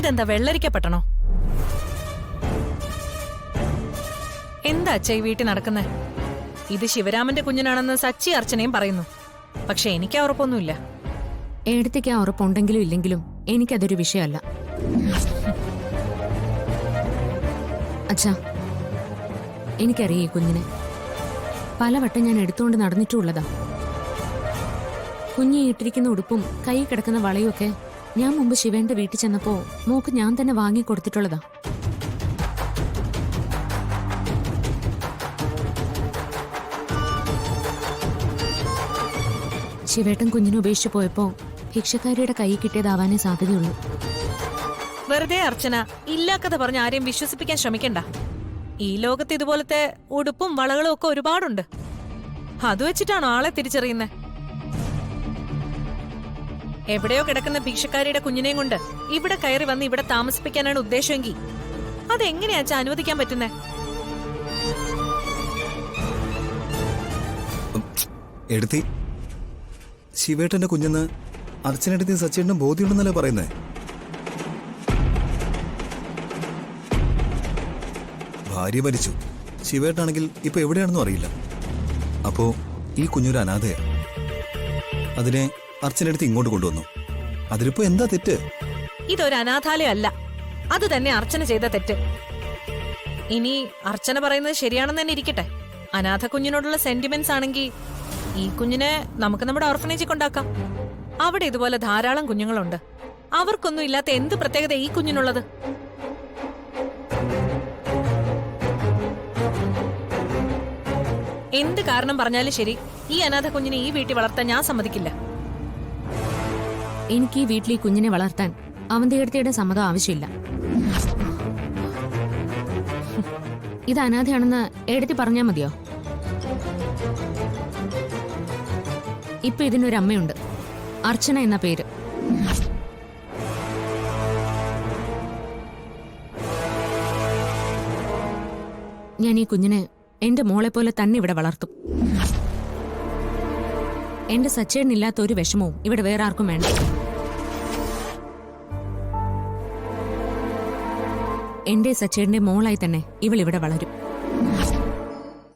ഇതെന്താ വെള്ളരിക്കപ്പെട്ടണോ? എന്താ അച്ഛ ഈ വീട്ടിൽ നടക്കുന്നേ? ഇത് ശിവരാമന്റെ കുഞ്ഞിനാണെന്ന് സച്ചി അർച്ചനയും പറയുന്നു. പക്ഷെ എനിക്ക് ആ ഉറപ്പൊന്നുമില്ല. ഏടത്തേക്ക് ആ ഉറപ്പുണ്ടെങ്കിലും ഇല്ലെങ്കിലും എനിക്കതൊരു വിഷയമല്ല. അച്ഛാ, എനിക്കറിയേ കുഞ്ഞിനെ പലവട്ടം ഞാൻ എടുത്തുകൊണ്ട് നടന്നിട്ടുള്ളതാ. കുഞ്ഞി ഇട്ടിരിക്കുന്ന ഉടുപ്പും കൈ കിടക്കുന്ന വളയുമൊക്കെ ഞാൻ മുമ്പ് ശിവേന്റെ വീട്ടിൽ ചെന്നപ്പോ മോക്ക് ഞാൻ തന്നെ വാങ്ങിക്കൊടുത്തിട്ടുള്ളതാ. ശിവേട്ടൻ കുഞ്ഞിനെ ഉപേക്ഷിച്ചു പോയപ്പോ ഭിക്ഷക്കാരിയുടെ കൈ കിട്ടിയതാവാനേ സാധ്യതയുള്ളൂ. വെറുതെ അർച്ചന ഇല്ലാക്കഥ പറഞ്ഞ് ആരെയും വിശ്വസിപ്പിക്കാൻ ശ്രമിക്കണ്ട. ഈ ലോകത്ത് ഇതുപോലത്തെ ഉടുപ്പും വളകളും ഒക്കെ ഒരുപാടുണ്ട്. അത് വെച്ചിട്ടാണോ ആളെ തിരിച്ചറിയുന്നത്? എവിടെയോ കിടക്കുന്ന ഭിക്ഷക്കാരിയുടെ കുഞ്ഞിനെയും കൊണ്ട് ഇവിടെ കയറി വന്ന് ഇവിടെ താമസിപ്പിക്കാനാണ് ഉദ്ദേശമെങ്കിൽ അതെങ്ങനെയാ അനുവദിക്കാൻ പറ്റുന്നേ? എടുത്തി ശിവേട്ടന്റെ കുഞ്ഞെന്ന് അർച്ചനടുത്ത് സച്ചേട്ടനും ബോധ്യമുണ്ടെന്നല്ലേ പറയുന്നേ? ഭാര്യ മരിച്ചു, ശിവേട്ടാണെങ്കിൽ ഇപ്പൊ എവിടെയാണെന്നും അറിയില്ല. അപ്പോ ഈ കുഞ്ഞൊരു അനാഥയാ. അതിനെ അർച്ചനടുത്ത് ഇങ്ങോട്ട് കൊണ്ടുവന്നു. അതിലിപ്പോ എന്താ തെറ്റ്? ഇതൊരു അനാഥാലയം അല്ല, അത് തന്നെ അർച്ചന ചെയ്ത തെറ്റ്. ഇനി അർച്ചന പറയുന്നത് ശരിയാണെന്ന് തന്നെ ഇരിക്കട്ടെ. അനാഥ കുഞ്ഞിനോടുള്ള സെന്റിമെന്റ്സ് ആണെങ്കിൽ ഈ കുഞ്ഞിനെ നമുക്ക് നമ്മുടെ ഓർഫനേജിൽ കൊണ്ടാക്കാം. അവിടെ ഇതുപോലെ ധാരാളം കുഞ്ഞുങ്ങളുണ്ട്. അവർക്കൊന്നും ഇല്ലാത്ത എന്ത് പ്രത്യേകത ഈ കുഞ്ഞിനുള്ളത്? എന്ത് കാരണം പറഞ്ഞാലും ശരി, ഈ അനാഥ കുഞ്ഞിനെ ഈ വീട്ടിൽ വളർത്താൻ ഞാൻ സമ്മതിക്കില്ല. എനിക്ക് ഈ വീട്ടിൽ ഈ കുഞ്ഞിനെ വളർത്താൻ അവന്തിയെടുത്തിയുടെ സമ്മതം ആവശ്യമില്ല. ഇത് അനാഥയാണെന്ന് എടുത്തി പറഞ്ഞാൽ മതിയോ? ഇപ്പൊ ഇതിനൊരു അമ്മയുണ്ട്, അർച്ചന എന്ന പേര്. ഞാൻ ഈ കുഞ്ഞിനെ എന്റെ മോളെ പോലെ തന്നെ ഇവിടെ വളർത്തും. എന്റെ സച്ചേട്ടനില്ലാത്ത ഒരു വിഷമവും ഇവിടെ വേറെ ആർക്കും വേണ്ട. എന്റെ സച്ചേട്ടന്റെ മോളായി തന്നെ ഇവൾ ഇവിടെ വളരും.